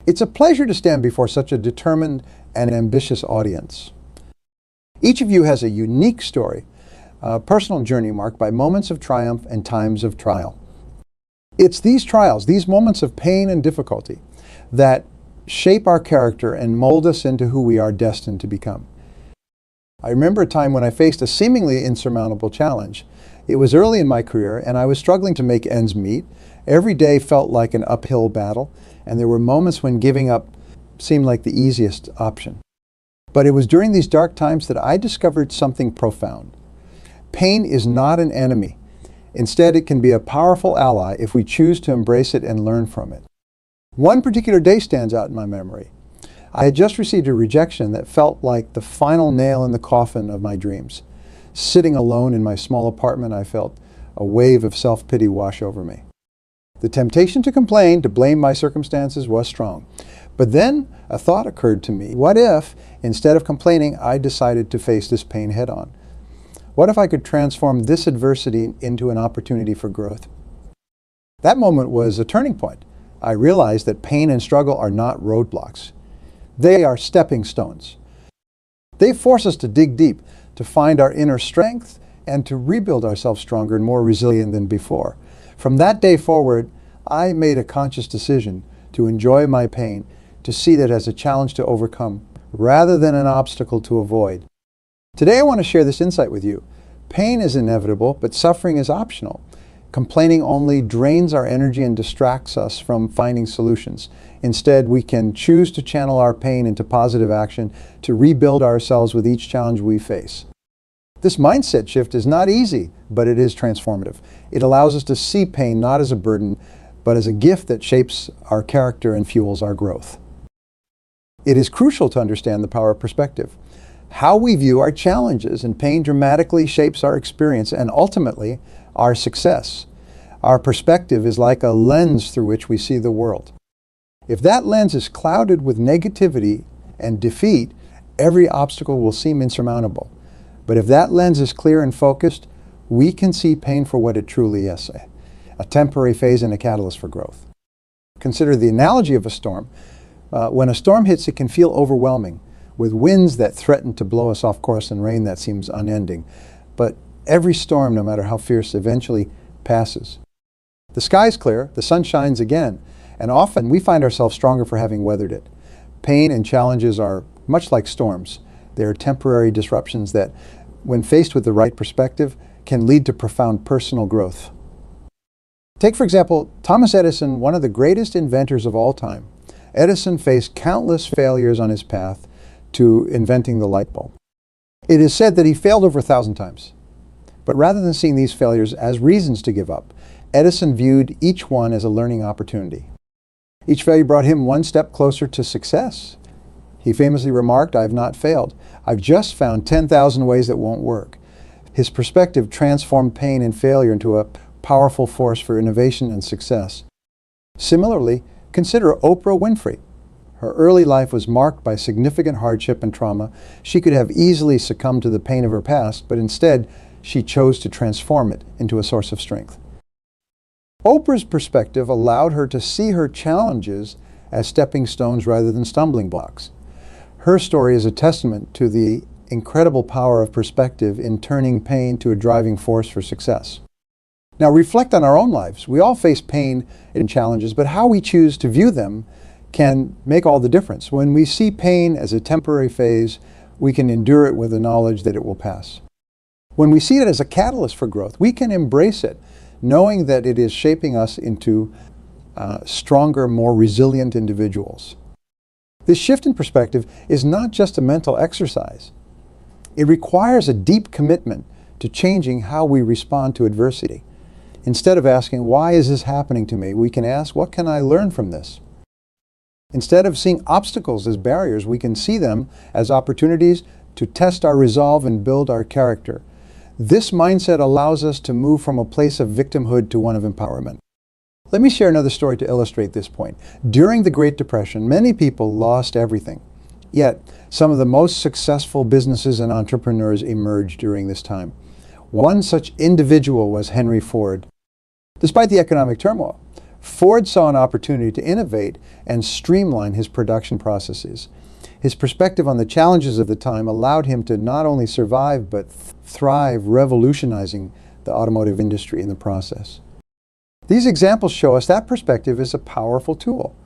It's a pleasure to stand before such a determined and ambitious audience. Each of you has a unique story, a personal journey marked by moments of triumph and times of trial. It's these trials, these moments of pain and difficulty, that shape our character and mold us into who we are destined to become. I remember a time when I faced a seemingly insurmountable challenge. It was early in my career, and I was struggling to make ends meet. Every day felt like an uphill battle, and there were moments when giving up seemed like the easiest option. But it was during these dark times that I discovered something profound. Pain is not an enemy. Instead, it can be a powerful ally if we choose to embrace it and learn from it. One particular day stands out in my memory. I had just received a rejection that felt like the final nail in the coffin of my dreams. Sitting alone in my small apartment, I felt a wave of self-pity wash over me. The temptation to complain, to blame my circumstances was strong. But then a thought occurred to me. What if, instead of complaining, I decided to face this pain head-on? What if I could transform this adversity into an opportunity for growth? That moment was a turning point. I realized that pain and struggle are not roadblocks. They are stepping stones. They force us to dig deep, to find our inner strength, and to rebuild ourselves stronger and more resilient than before. From that day forward, I made a conscious decision to enjoy my pain, to see that as a challenge to overcome, rather than an obstacle to avoid. Today I want to share this insight with you. Pain is inevitable, but suffering is optional. Complaining only drains our energy and distracts us from finding solutions. Instead, we can choose to channel our pain into positive action to rebuild ourselves with each challenge we face. This mindset shift is not easy, but it is transformative. It allows us to see pain not as a burden, but as a gift that shapes our character and fuels our growth. It is crucial to understand the power of perspective. How we view our challenges and pain dramatically shapes our experience and ultimately our success. Our perspective is like a lens through which we see the world. If that lens is clouded with negativity and defeat, every obstacle will seem insurmountable. But if that lens is clear and focused, we can see pain for what it truly is, a temporary phase and a catalyst for growth. Consider the analogy of a storm. When a storm hits, it can feel overwhelming, with winds that threaten to blow us off course and rain that seems unending. But every storm, no matter how fierce, eventually passes. The sky's clear, the sun shines again, and often we find ourselves stronger for having weathered it. Pain and challenges are much like storms. They are temporary disruptions that, when faced with the right perspective, can lead to profound personal growth. Take, for example, Thomas Edison, one of the greatest inventors of all time. Edison faced countless failures on his path to inventing the light bulb. It is said that he failed over 1,000 times. But rather than seeing these failures as reasons to give up, Edison viewed each one as a learning opportunity. Each failure brought him one step closer to success. He famously remarked, "I have not failed. I've just found 10,000 ways that won't work." His perspective transformed pain and failure into a powerful force for innovation and success. Similarly, consider Oprah Winfrey. Her early life was marked by significant hardship and trauma. She could have easily succumbed to the pain of her past, but instead, she chose to transform it into a source of strength. Oprah's perspective allowed her to see her challenges as stepping stones rather than stumbling blocks. Her story is a testament to the incredible power of perspective in turning pain to a driving force for success. Now reflect on our own lives. We all face pain and challenges, but how we choose to view them can make all the difference. When we see pain as a temporary phase, we can endure it with the knowledge that it will pass. When we see it as a catalyst for growth, we can embrace it, knowing that it is shaping us into stronger, more resilient individuals. This shift in perspective is not just a mental exercise. It requires a deep commitment to changing how we respond to adversity. Instead of asking, "Why is this happening to me?" we can ask, "What can I learn from this?" Instead of seeing obstacles as barriers, we can see them as opportunities to test our resolve and build our character. This mindset allows us to move from a place of victimhood to one of empowerment. Let me share another story to illustrate this point. During the Great Depression, many people lost everything. Yet, some of the most successful businesses and entrepreneurs emerged during this time. One such individual was Henry Ford. Despite the economic turmoil, Ford saw an opportunity to innovate and streamline his production processes. His perspective on the challenges of the time allowed him to not only survive but thrive, revolutionizing the automotive industry in the process. These examples show us that perspective is a powerful tool.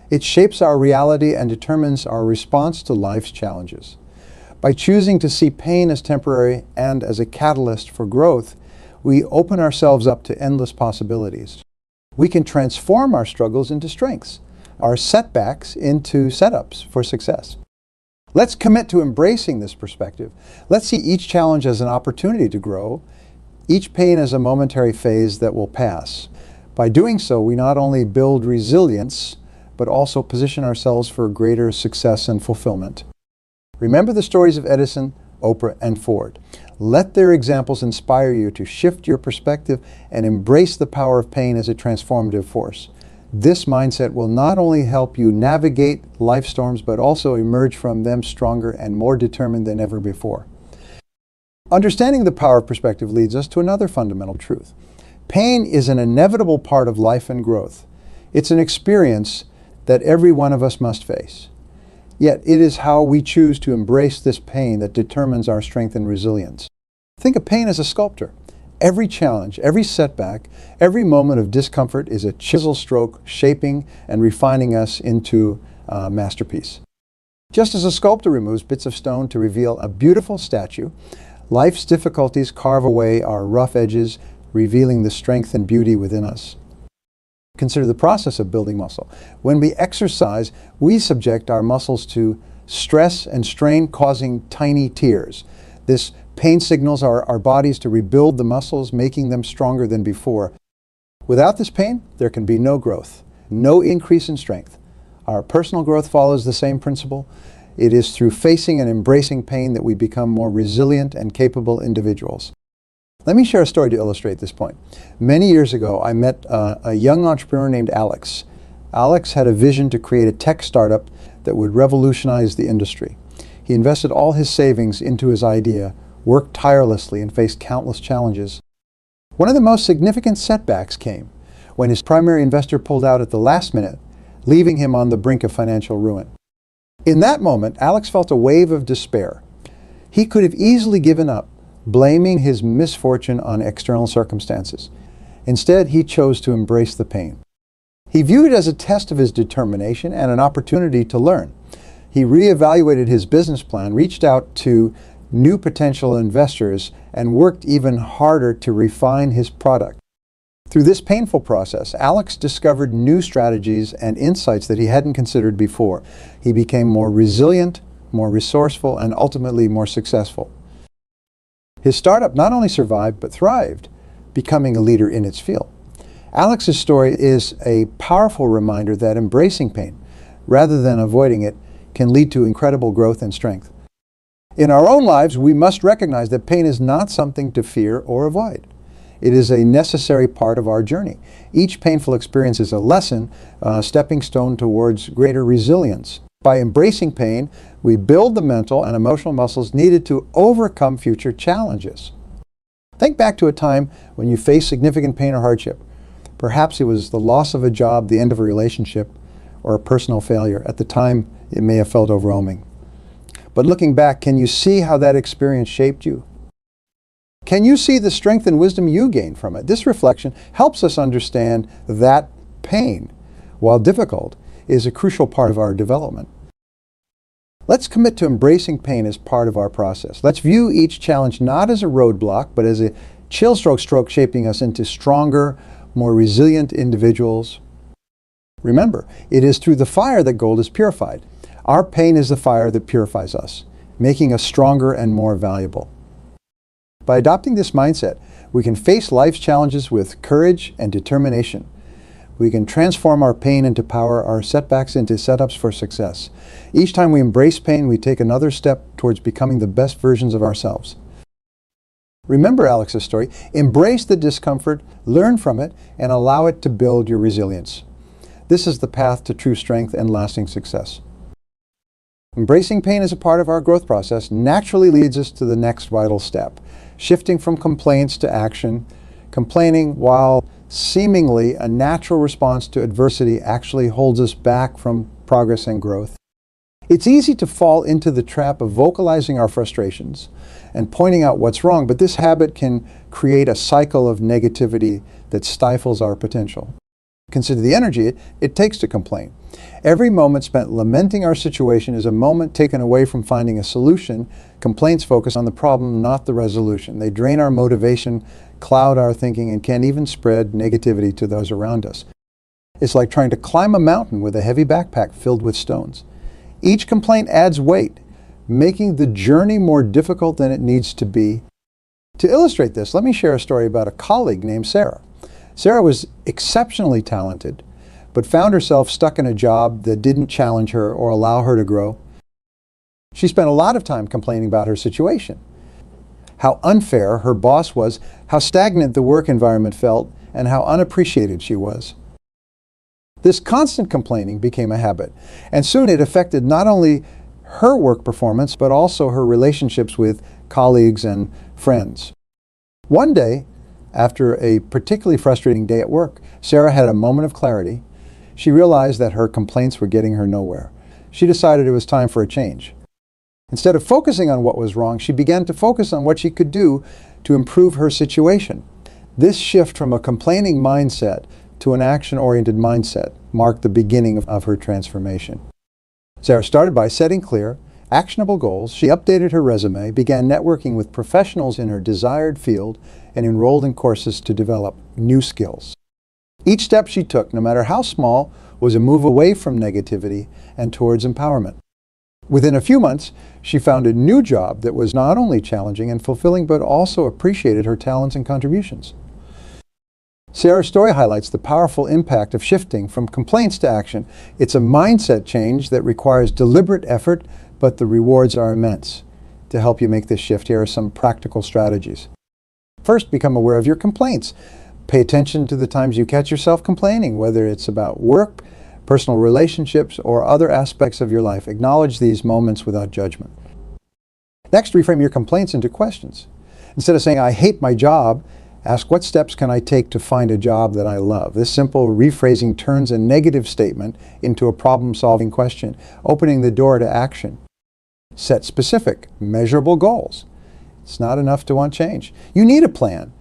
It shapes our reality and determines our response to life's challenges. By choosing to see pain as temporary and as a catalyst for growth, we open ourselves up to endless possibilities. We can transform our struggles into strengths, our setbacks into setups for success. Let's commit to embracing this perspective. Let's see each challenge as an opportunity to grow, each pain as a momentary phase that will pass. By doing so, we not only build resilience, but also position ourselves for greater success and fulfillment. Remember the stories of Edison, Oprah, and Ford. Let their examples inspire you to shift your perspective and embrace the power of pain as a transformative force. This mindset will not only help you navigate life storms, but also emerge from them stronger and more determined than ever before. Understanding the power of perspective leads us to another fundamental truth. Pain is an inevitable part of life and growth. It's an experience that every one of us must face. Yet it is how we choose to embrace this pain that determines our strength and resilience. Think of pain as a sculptor. Every challenge, every setback, every moment of discomfort is a chisel stroke shaping and refining us into a masterpiece. Just as a sculptor removes bits of stone to reveal a beautiful statue, life's difficulties carve away our rough edges, revealing the strength and beauty within us. Consider the process of building muscle. When we exercise, we subject our muscles to stress and strain, causing tiny tears. This pain signals our bodies to rebuild the muscles, making them stronger than before. Without this pain, there can be no growth, no increase in strength. Our personal growth follows the same principle. It is through facing and embracing pain that we become more resilient and capable individuals. Let me share a story to illustrate this point. Many years ago, I met a young entrepreneur named Alex. Alex had a vision to create a tech startup that would revolutionize the industry. He invested all his savings into his idea, worked tirelessly, and faced countless challenges. One of the most significant setbacks came when his primary investor pulled out at the last minute, leaving him on the brink of financial ruin. In that moment, Alex felt a wave of despair. He could have easily given up, blaming his misfortune on external circumstances. Instead, he chose to embrace the pain. He viewed it as a test of his determination and an opportunity to learn. He reevaluated his business plan, reached out to new potential investors, and worked even harder to refine his product. Through this painful process, Alex discovered new strategies and insights that he hadn't considered before. He became more resilient, more resourceful, and ultimately more successful. His startup not only survived, but thrived, becoming a leader in its field. Alex's story is a powerful reminder that embracing pain, rather than avoiding it, can lead to incredible growth and strength. In our own lives, we must recognize that pain is not something to fear or avoid. It is a necessary part of our journey. Each painful experience is a lesson, a stepping stone towards greater resilience. By embracing pain, we build the mental and emotional muscles needed to overcome future challenges. Think back to a time when you faced significant pain or hardship. Perhaps it was the loss of a job, the end of a relationship, or a personal failure. At the time, it may have felt overwhelming. But looking back, can you see how that experience shaped you? Can you see the strength and wisdom you gained from it? This reflection helps us understand that pain, while difficult, is a crucial part of our development. Let's commit to embracing pain as part of our process. Let's view each challenge not as a roadblock, but as a chill stroke shaping us into stronger, more resilient individuals. Remember, it is through the fire that gold is purified. Our pain is the fire that purifies us, making us stronger and more valuable. By adopting this mindset, we can face life's challenges with courage and determination. We can transform our pain into power, our setbacks into setups for success. Each time we embrace pain, we take another step towards becoming the best versions of ourselves. Remember Alex's story. Embrace the discomfort, learn from it, and allow it to build your resilience. This is the path to true strength and lasting success. Embracing pain as a part of our growth process naturally leads us to the next vital step, shifting from complaints to action. Complaining, while seemingly a natural response to adversity actually holds us back from progress and growth. It's easy to fall into the trap of vocalizing our frustrations and pointing out what's wrong, but this habit can create a cycle of negativity that stifles our potential. Consider the energy it takes to complain. Every moment spent lamenting our situation is a moment taken away from finding a solution. Complaints focus on the problem, not the resolution. They drain our motivation, cloud our thinking, and can even spread negativity to those around us. It's like trying to climb a mountain with a heavy backpack filled with stones. Each complaint adds weight, making the journey more difficult than it needs to be. To illustrate this, let me share a story about a colleague named Sarah. Sarah was exceptionally talented, but found herself stuck in a job that didn't challenge her or allow her to grow. She spent a lot of time complaining about her situation, how unfair her boss was, how stagnant the work environment felt, and how unappreciated she was. This constant complaining became a habit, and soon it affected not only her work performance, but also her relationships with colleagues and friends. One day, after a particularly frustrating day at work, Sarah had a moment of clarity. She realized that her complaints were getting her nowhere. She decided it was time for a change. Instead of focusing on what was wrong, she began to focus on what she could do to improve her situation. This shift from a complaining mindset to an action-oriented mindset marked the beginning of her transformation. Sarah started by setting clear, actionable goals. She updated her resume, began networking with professionals in her desired field, and enrolled in courses to develop new skills. Each step she took, no matter how small, was a move away from negativity and towards empowerment. Within a few months, she found a new job that was not only challenging and fulfilling, but also appreciated her talents and contributions. Sarah's story highlights the powerful impact of shifting from complaints to action. It's a mindset change that requires deliberate effort, but the rewards are immense. To help you make this shift, here are some practical strategies. First, become aware of your complaints. Pay attention to the times you catch yourself complaining, whether it's about work, personal relationships, or other aspects of your life. Acknowledge these moments without judgment. Next, reframe your complaints into questions. Instead of saying, "I hate my job," ask, "What steps can I take to find a job that I love?" This simple rephrasing turns a negative statement into a problem-solving question, opening the door to action. Set specific, measurable goals. It's not enough to want change. You need a plan.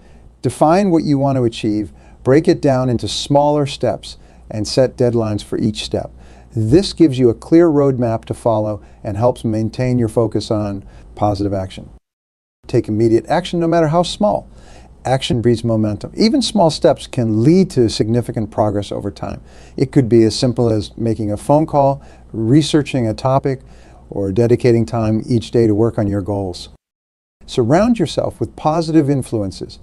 Define what you want to achieve, break it down into smaller steps, and set deadlines for each step. This gives you a clear roadmap to follow and helps maintain your focus on positive action. Take immediate action, no matter how small. Action breeds momentum. Even small steps can lead to significant progress over time. It could be as simple as making a phone call, researching a topic, or dedicating time each day to work on your goals. Surround yourself with positive influences.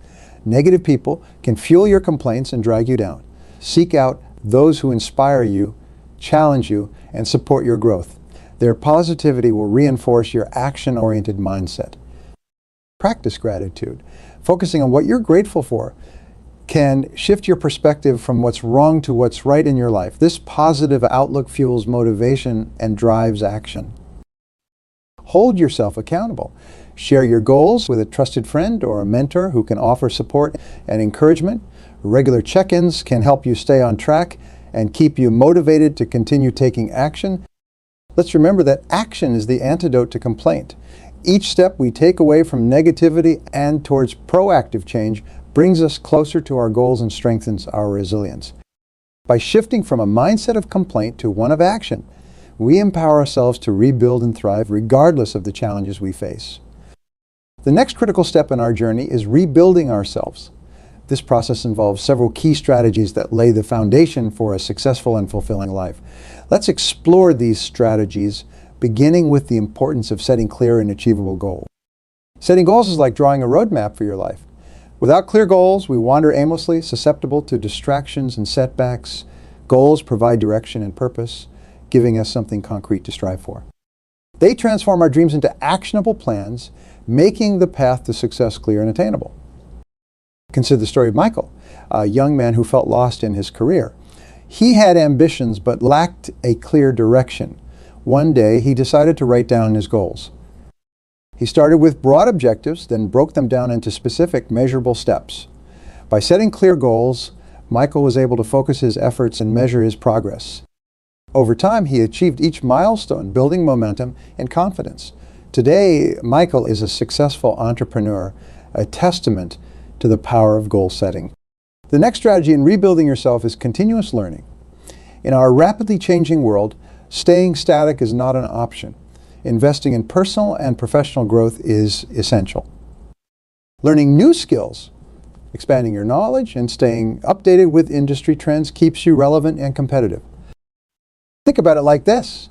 Negative people can fuel your complaints and drag you down. Seek out those who inspire you, challenge you, and support your growth. Their positivity will reinforce your action-oriented mindset. Practice gratitude. Focusing on what you're grateful for can shift your perspective from what's wrong to what's right in your life. This positive outlook fuels motivation and drives action. Hold yourself accountable. Share your goals with a trusted friend or a mentor who can offer support and encouragement. Regular check-ins can help you stay on track and keep you motivated to continue taking action. Let's remember that action is the antidote to complaint. Each step we take away from negativity and towards proactive change brings us closer to our goals and strengthens our resilience. By shifting from a mindset of complaint to one of action, we empower ourselves to rebuild and thrive regardless of the challenges we face. The next critical step in our journey is rebuilding ourselves. This process involves several key strategies that lay the foundation for a successful and fulfilling life. Let's explore these strategies, beginning with the importance of setting clear and achievable goals. Setting goals is like drawing a roadmap for your life. Without clear goals, we wander aimlessly, susceptible to distractions and setbacks. Goals provide direction and purpose, giving us something concrete to strive for. They transform our dreams into actionable plans, making the path to success clear and attainable. Consider the story of Michael, a young man who felt lost in his career. He had ambitions but lacked a clear direction. One day, he decided to write down his goals. He started with broad objectives, then broke them down into specific, measurable steps. By setting clear goals, Michael was able to focus his efforts and measure his progress. Over time, he achieved each milestone, building momentum and confidence. Today, Michael is a successful entrepreneur, a testament to the power of goal setting. The next strategy in rebuilding yourself is continuous learning. In our rapidly changing world, staying static is not an option. Investing in personal and professional growth is essential. Learning new skills, expanding your knowledge, and staying updated with industry trends keeps you relevant and competitive. Think about it like this.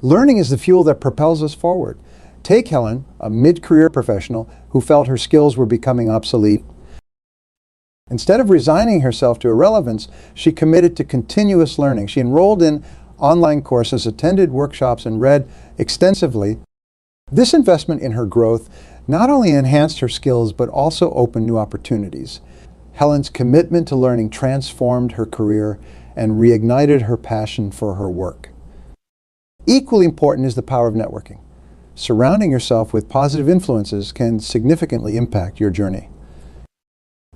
Learning is the fuel that propels us forward. Take Helen, a mid-career professional who felt her skills were becoming obsolete. Instead of resigning herself to irrelevance, she committed to continuous learning. She enrolled in online courses, attended workshops, and read extensively. This investment in her growth not only enhanced her skills, but also opened new opportunities. Helen's commitment to learning transformed her career and reignited her passion for her work. Equally important is the power of networking. Surrounding yourself with positive influences can significantly impact your journey.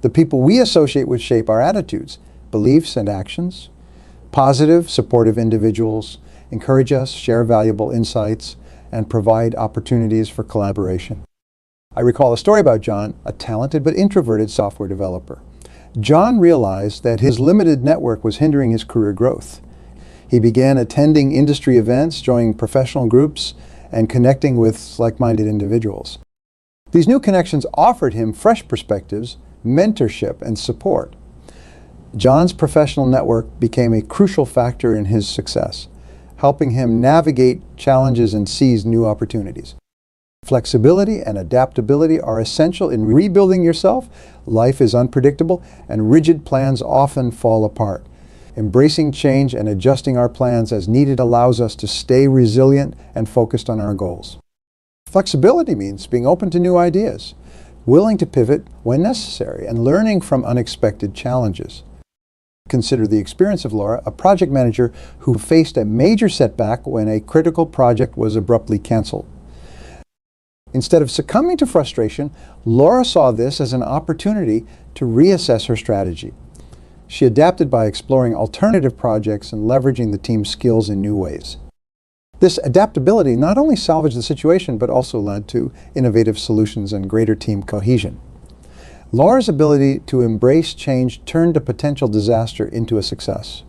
The people we associate with shape our attitudes, beliefs, and actions. Positive, supportive individuals encourage us, share valuable insights, and provide opportunities for collaboration. I recall a story about John, a talented but introverted software developer. John realized that his limited network was hindering his career growth. He began attending industry events, joining professional groups, and connecting with like-minded individuals. These new connections offered him fresh perspectives, mentorship, and support. John's professional network became a crucial factor in his success, helping him navigate challenges and seize new opportunities. Flexibility and adaptability are essential in rebuilding yourself. Life is unpredictable, and rigid plans often fall apart. Embracing change and adjusting our plans as needed allows us to stay resilient and focused on our goals. Flexibility means being open to new ideas, willing to pivot when necessary, and learning from unexpected challenges. Consider the experience of Laura, a project manager who faced a major setback when a critical project was abruptly canceled. Instead of succumbing to frustration, Laura saw this as an opportunity to reassess her strategy. She adapted by exploring alternative projects and leveraging the team's skills in new ways. This adaptability not only salvaged the situation, but also led to innovative solutions and greater team cohesion. Laura's ability to embrace change turned a potential disaster into a success.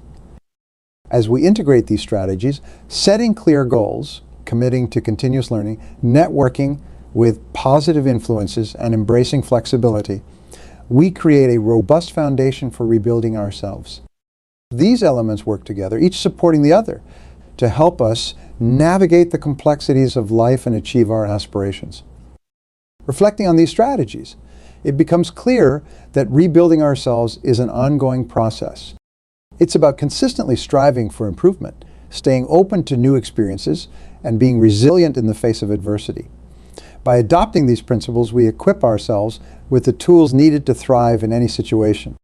As we integrate these strategies, setting clear goals, committing to continuous learning, networking with positive influences, and embracing flexibility, we create a robust foundation for rebuilding ourselves. These elements work together, each supporting the other, to help us navigate the complexities of life and achieve our aspirations. Reflecting on these strategies, it becomes clear that rebuilding ourselves is an ongoing process. It's about consistently striving for improvement, staying open to new experiences, and being resilient in the face of adversity. By adopting these principles, we equip ourselves with the tools needed to thrive in any situation.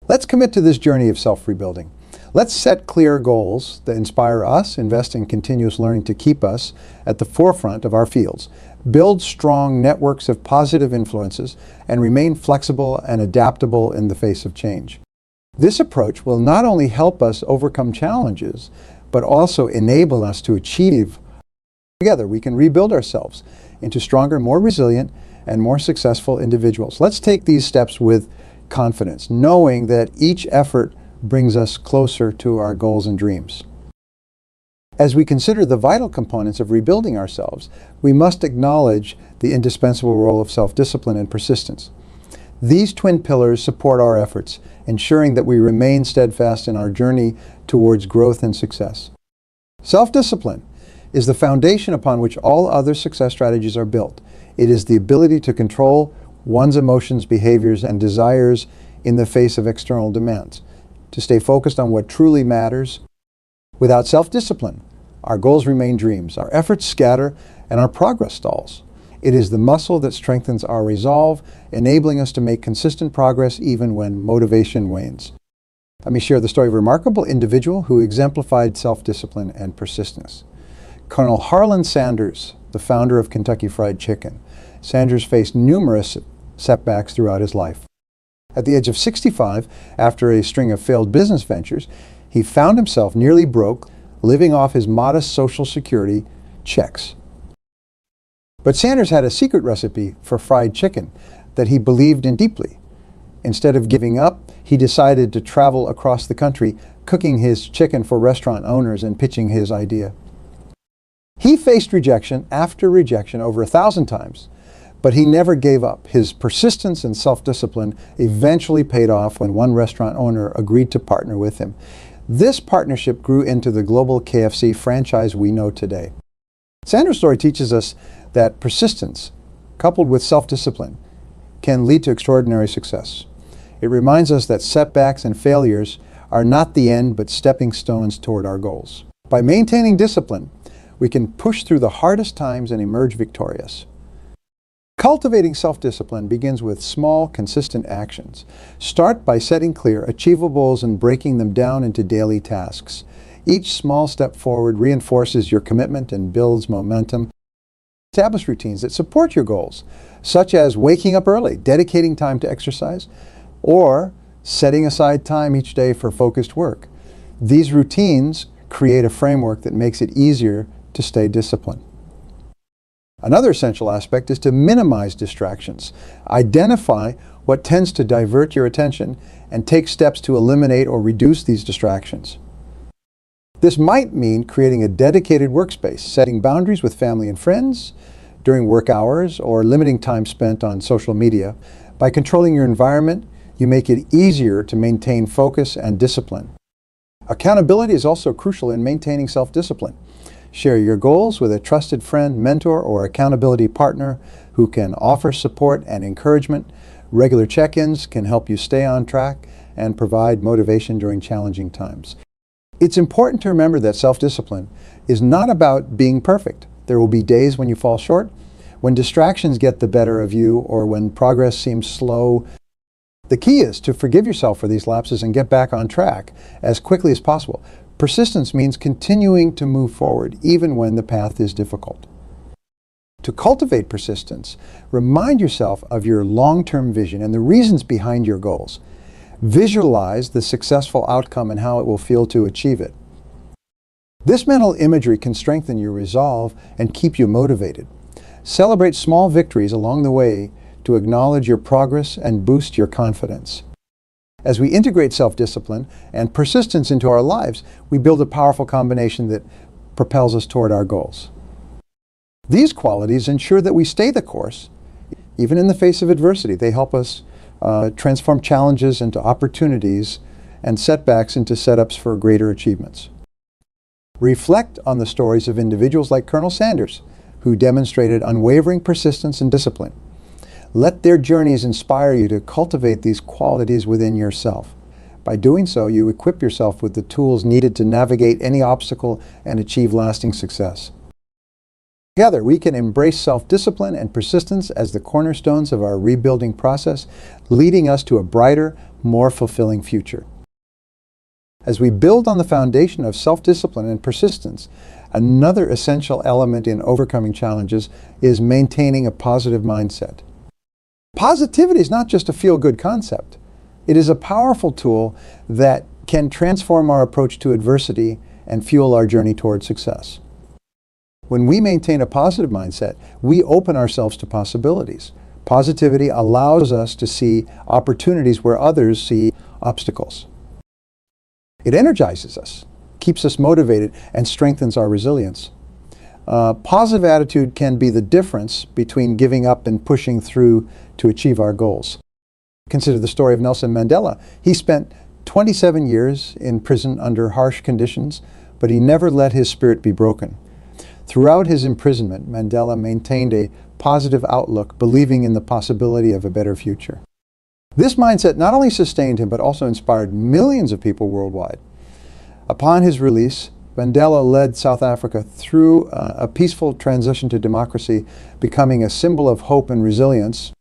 Let's commit to this journey of self-rebuilding. Let's set clear goals that inspire us, invest in continuous learning to keep us at the forefront of our fields, build strong networks of positive influences, and remain flexible and adaptable in the face of change. This approach will not only help us overcome challenges, but also enable us to achieve. Together, we can rebuild ourselves into stronger, more resilient, and more successful individuals. Let's take these steps with confidence, knowing that each effort brings us closer to our goals and dreams. As we consider the vital components of rebuilding ourselves, we must acknowledge the indispensable role of self-discipline and persistence. These twin pillars support our efforts, ensuring that we remain steadfast in our journey towards growth and success. Self-discipline is the foundation upon which all other success strategies are built. It is the ability to control one's emotions, behaviors, and desires in the face of external demands, to stay focused on what truly matters. Without self-discipline, our goals remain dreams, our efforts scatter, and our progress stalls. It is the muscle that strengthens our resolve, enabling us to make consistent progress even when motivation wanes. Let me share the story of a remarkable individual who exemplified self-discipline and persistence. Colonel Harlan Sanders, the founder of Kentucky Fried Chicken. Sanders faced numerous setbacks throughout his life. At the age of 65, after a string of failed business ventures, he found himself nearly broke, living off his modest Social Security checks. But Sanders had a secret recipe for fried chicken that he believed in deeply. Instead of giving up, he decided to travel across the country, cooking his chicken for restaurant owners and pitching his idea. He faced rejection after rejection over 1,000 times, but he never gave up. His persistence and self-discipline eventually paid off when one restaurant owner agreed to partner with him. This partnership grew into the global KFC franchise we know today. Sanders' story teaches us that persistence, coupled with self-discipline, can lead to extraordinary success. It reminds us that setbacks and failures are not the end, but stepping stones toward our goals. By maintaining discipline, we can push through the hardest times and emerge victorious. Cultivating self-discipline begins with small, consistent actions. Start by setting clear, achievable goals and breaking them down into daily tasks. Each small step forward reinforces your commitment and builds momentum. Establish routines that support your goals, such as waking up early, dedicating time to exercise, or setting aside time each day for focused work. These routines create a framework that makes it easier to stay disciplined. Another essential aspect is to minimize distractions. Identify what tends to divert your attention and take steps to eliminate or reduce these distractions. This might mean creating a dedicated workspace, setting boundaries with family and friends during work hours, or limiting time spent on social media. By controlling your environment, you make it easier to maintain focus and discipline. Accountability is also crucial in maintaining self-discipline. Share your goals with a trusted friend, mentor, or accountability partner who can offer support and encouragement. Regular check-ins can help you stay on track and provide motivation during challenging times. It's important to remember that self-discipline is not about being perfect. There will be days when you fall short, when distractions get the better of you, or when progress seems slow. The key is to forgive yourself for these lapses and get back on track as quickly as possible. Persistence means continuing to move forward even when the path is difficult. To cultivate persistence, remind yourself of your long-term vision and the reasons behind your goals. Visualize the successful outcome and how it will feel to achieve it. This mental imagery can strengthen your resolve and keep you motivated. Celebrate small victories along the way to acknowledge your progress and boost your confidence. As we integrate self-discipline and persistence into our lives, we build a powerful combination that propels us toward our goals. These qualities ensure that we stay the course, even in the face of adversity. They help us transform challenges into opportunities and setbacks into setups for greater achievements. Reflect on the stories of individuals like Colonel Sanders, who demonstrated unwavering persistence and discipline. Let their journeys inspire you to cultivate these qualities within yourself. By doing so, you equip yourself with the tools needed to navigate any obstacle and achieve lasting success. Together, we can embrace self-discipline and persistence as the cornerstones of our rebuilding process, leading us to a brighter, more fulfilling future. As we build on the foundation of self-discipline and persistence, another essential element in overcoming challenges is maintaining a positive mindset. Positivity is not just a feel-good concept. It is a powerful tool that can transform our approach to adversity and fuel our journey toward success. When we maintain a positive mindset, we open ourselves to possibilities. Positivity allows us to see opportunities where others see obstacles. It energizes us, keeps us motivated, and strengthens our resilience. Positive attitude can be the difference between giving up and pushing through to achieve our goals. Consider the story of Nelson Mandela. He spent 27 years in prison under harsh conditions, but he never let his spirit be broken. Throughout his imprisonment, Mandela maintained a positive outlook, believing in the possibility of a better future. This mindset not only sustained him, but also inspired millions of people worldwide. Upon his release, Mandela led South Africa through a peaceful transition to democracy, becoming a symbol of hope and resilience.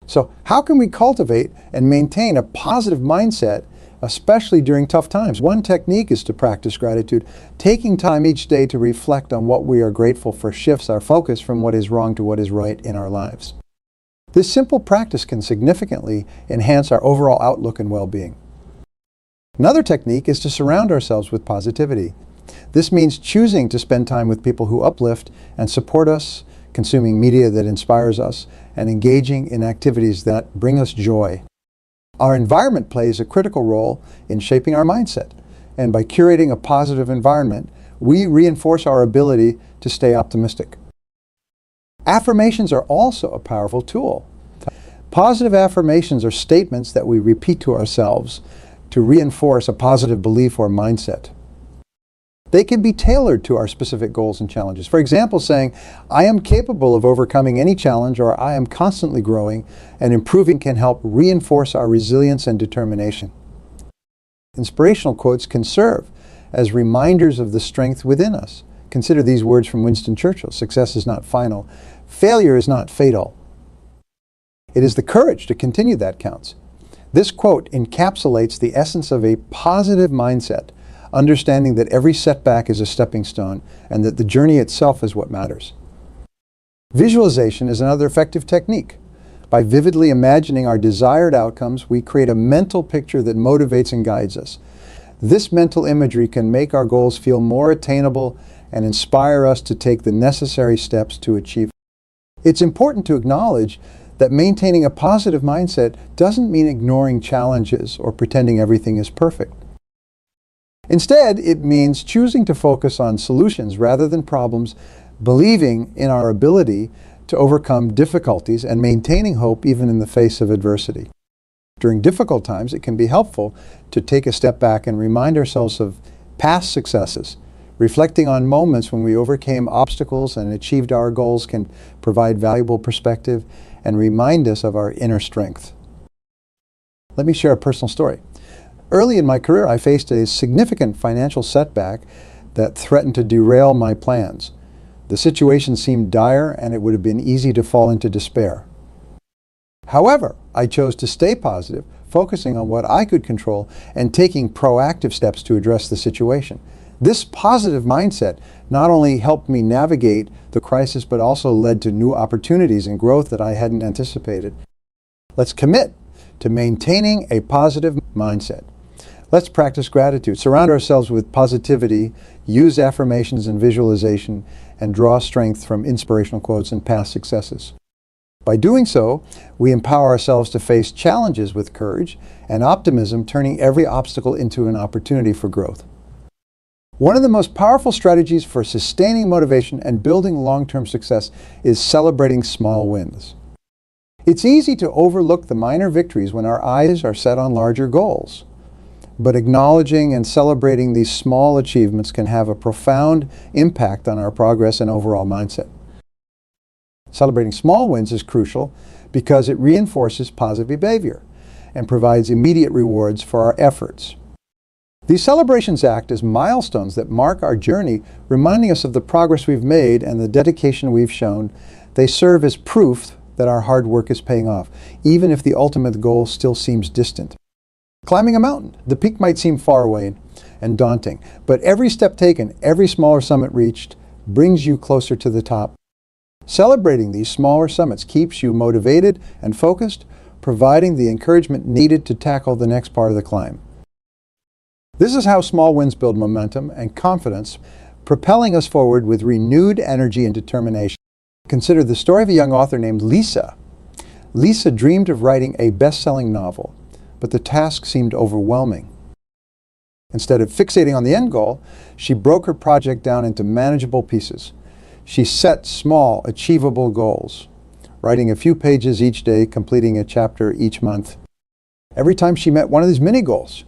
So how can we cultivate and maintain a positive mindset, especially during tough times? One technique is to practice gratitude. Taking time each day to reflect on what we are grateful for shifts our focus from what is wrong to what is right in our lives. This simple practice can significantly enhance our overall outlook and well-being. Another technique is to surround ourselves with positivity. This means choosing to spend time with people who uplift and support us, consuming media that inspires us, and engaging in activities that bring us joy. Our environment plays a critical role in shaping our mindset, and by curating a positive environment, we reinforce our ability to stay optimistic. Affirmations are also a powerful tool. Positive affirmations are statements that we repeat to ourselves to reinforce a positive belief or mindset. They can be tailored to our specific goals and challenges. For example, saying, "I am capable of overcoming any challenge," or "I am constantly growing and improving," can help reinforce our resilience and determination. Inspirational quotes can serve as reminders of the strength within us. Consider these words from Winston Churchill: "Success is not final. Failure is not fatal. It is the courage to continue that counts." This quote encapsulates the essence of a positive mindset, understanding that every setback is a stepping stone and that the journey itself is what matters. Visualization is another effective technique. By vividly imagining our desired outcomes, we create a mental picture that motivates and guides us. This mental imagery can make our goals feel more attainable and inspire us to take the necessary steps to achieve. It's important to acknowledge that maintaining a positive mindset doesn't mean ignoring challenges or pretending everything is perfect. Instead, it means choosing to focus on solutions rather than problems, believing in our ability to overcome difficulties, and maintaining hope even in the face of adversity. During difficult times, it can be helpful to take a step back and remind ourselves of past successes. Reflecting on moments when we overcame obstacles and achieved our goals can provide valuable perspective and remind us of our inner strength. Let me share a personal story. Early in my career, I faced a significant financial setback that threatened to derail my plans. The situation seemed dire, and it would have been easy to fall into despair. However, I chose to stay positive, focusing on what I could control and taking proactive steps to address the situation. This positive mindset not only helped me navigate the crisis, but also led to new opportunities and growth that I hadn't anticipated. Let's commit to maintaining a positive mindset. Let's practice gratitude, surround ourselves with positivity, use affirmations and visualization, and draw strength from inspirational quotes and past successes. By doing so, we empower ourselves to face challenges with courage and optimism, turning every obstacle into an opportunity for growth. One of the most powerful strategies for sustaining motivation and building long-term success is celebrating small wins. It's easy to overlook the minor victories when our eyes are set on larger goals. But acknowledging and celebrating these small achievements can have a profound impact on our progress and overall mindset. Celebrating small wins is crucial because it reinforces positive behavior and provides immediate rewards for our efforts. These celebrations act as milestones that mark our journey, reminding us of the progress we've made and the dedication we've shown. They serve as proof that our hard work is paying off, even if the ultimate goal still seems distant. Climbing a mountain, the peak might seem far away and daunting, but every step taken, every smaller summit reached, brings you closer to the top. Celebrating these smaller summits keeps you motivated and focused, providing the encouragement needed to tackle the next part of the climb. This is how small wins build momentum and confidence, propelling us forward with renewed energy and determination. Consider the story of a young author named Lisa. Lisa dreamed of writing a best-selling novel, but the task seemed overwhelming. Instead of fixating on the end goal, she broke her project down into manageable pieces. She set small, achievable goals, writing a few pages each day, completing a chapter each month. Every time she met one of these mini goals,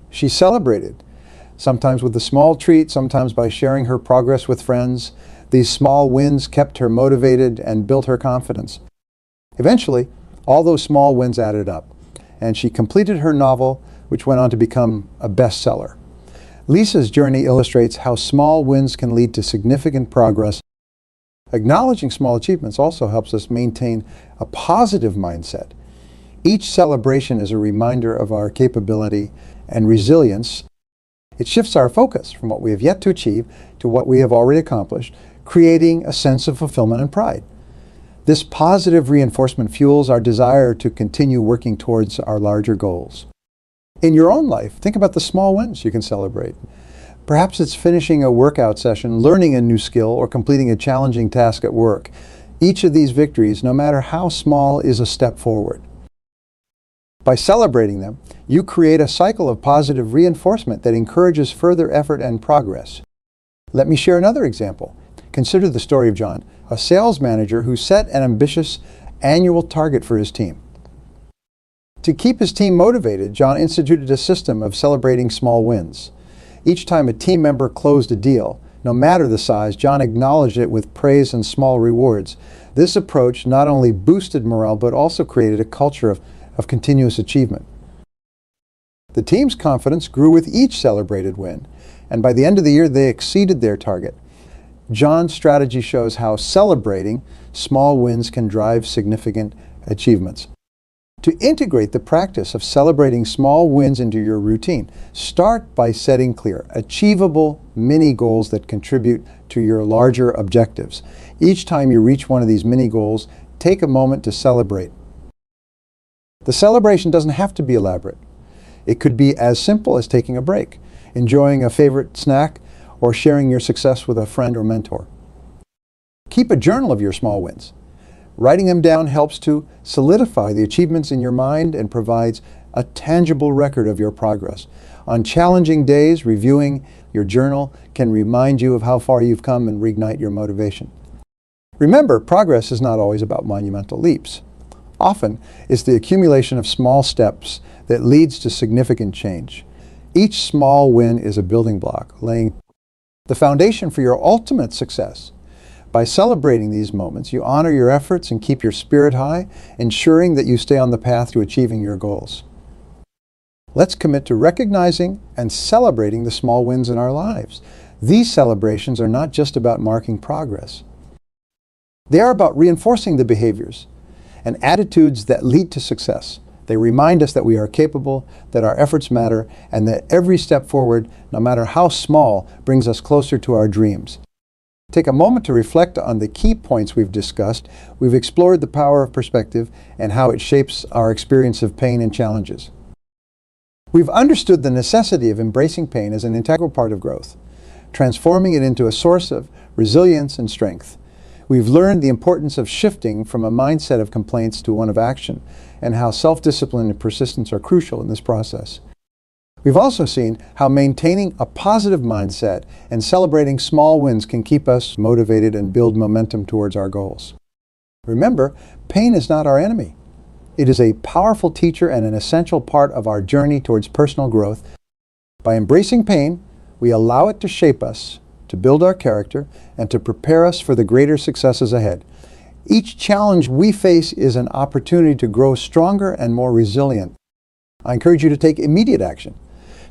she celebrated, sometimes with a small treat, sometimes by sharing her progress with friends. These small wins kept her motivated and built her confidence. Eventually, all those small wins added up, and she completed her novel, which went on to become a bestseller. Lisa's journey illustrates how small wins can lead to significant progress. Acknowledging small achievements also helps us maintain a positive mindset. Each celebration is a reminder of our capability and resilience. It shifts our focus from what we have yet to achieve to what we have already accomplished, creating a sense of fulfillment and pride. This positive reinforcement fuels our desire to continue working towards our larger goals. In your own life, think about the small wins you can celebrate. Perhaps it's finishing a workout session, learning a new skill, or completing a challenging task at work. Each of these victories, no matter how small, is a step forward. By celebrating them, you create a cycle of positive reinforcement that encourages further effort and progress. Let me share another example. Consider the story of John, a sales manager who set an ambitious annual target for his team. To keep his team motivated, John instituted a system of celebrating small wins. Each time a team member closed a deal, no matter the size, John acknowledged it with praise and small rewards. This approach not only boosted morale, but also created a culture of continuous achievement. The team's confidence grew with each celebrated win, and by the end of the year, they exceeded their target. John's strategy shows how celebrating small wins can drive significant achievements. To integrate the practice of celebrating small wins into your routine, start by setting clear, achievable mini goals that contribute to your larger objectives. Each time you reach one of these mini goals, take a moment to celebrate. The celebration doesn't have to be elaborate. It could be as simple as taking a break, enjoying a favorite snack, or sharing your success with a friend or mentor. Keep a journal of your small wins. Writing them down helps to solidify the achievements in your mind and provides a tangible record of your progress. On challenging days, reviewing your journal can remind you of how far you've come and reignite your motivation. Remember, progress is not always about monumental leaps. Often, it's the accumulation of small steps that leads to significant change. Each small win is a building block, laying the foundation for your ultimate success. By celebrating these moments, you honor your efforts and keep your spirit high, ensuring that you stay on the path to achieving your goals. Let's commit to recognizing and celebrating the small wins in our lives. These celebrations are not just about marking progress. They are about reinforcing the behaviors and attitudes that lead to success. They remind us that we are capable, that our efforts matter, and that every step forward, no matter how small, brings us closer to our dreams. Take a moment to reflect on the key points we've discussed. We've explored the power of perspective and how it shapes our experience of pain and challenges. We've understood the necessity of embracing pain as an integral part of growth, transforming it into a source of resilience and strength. We've learned the importance of shifting from a mindset of complaints to one of action, and how self-discipline and persistence are crucial in this process. We've also seen how maintaining a positive mindset and celebrating small wins can keep us motivated and build momentum towards our goals. Remember, pain is not our enemy. It is a powerful teacher and an essential part of our journey towards personal growth. By embracing pain, we allow it to shape us, to build our character, and to prepare us for the greater successes ahead. Each challenge we face is an opportunity to grow stronger and more resilient. I encourage you to take immediate action.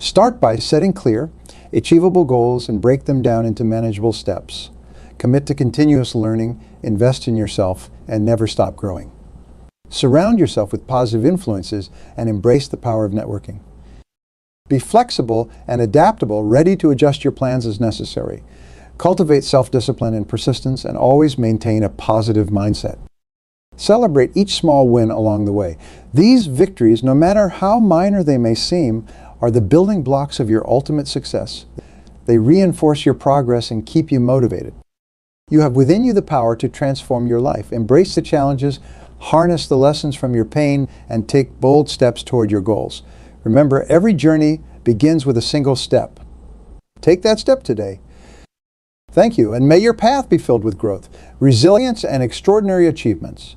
Start by setting clear, achievable goals and break them down into manageable steps. Commit to continuous learning, invest in yourself, and never stop growing. Surround yourself with positive influences and embrace the power of networking. Be flexible and adaptable, ready to adjust your plans as necessary. Cultivate self-discipline and persistence, and always maintain a positive mindset. Celebrate each small win along the way. These victories, no matter how minor they may seem, are the building blocks of your ultimate success. They reinforce your progress and keep you motivated. You have within you the power to transform your life. Embrace the challenges, harness the lessons from your pain, and take bold steps toward your goals. Remember, every journey begins with a single step. Take that step today. Thank you, and may your path be filled with growth, resilience, and extraordinary achievements.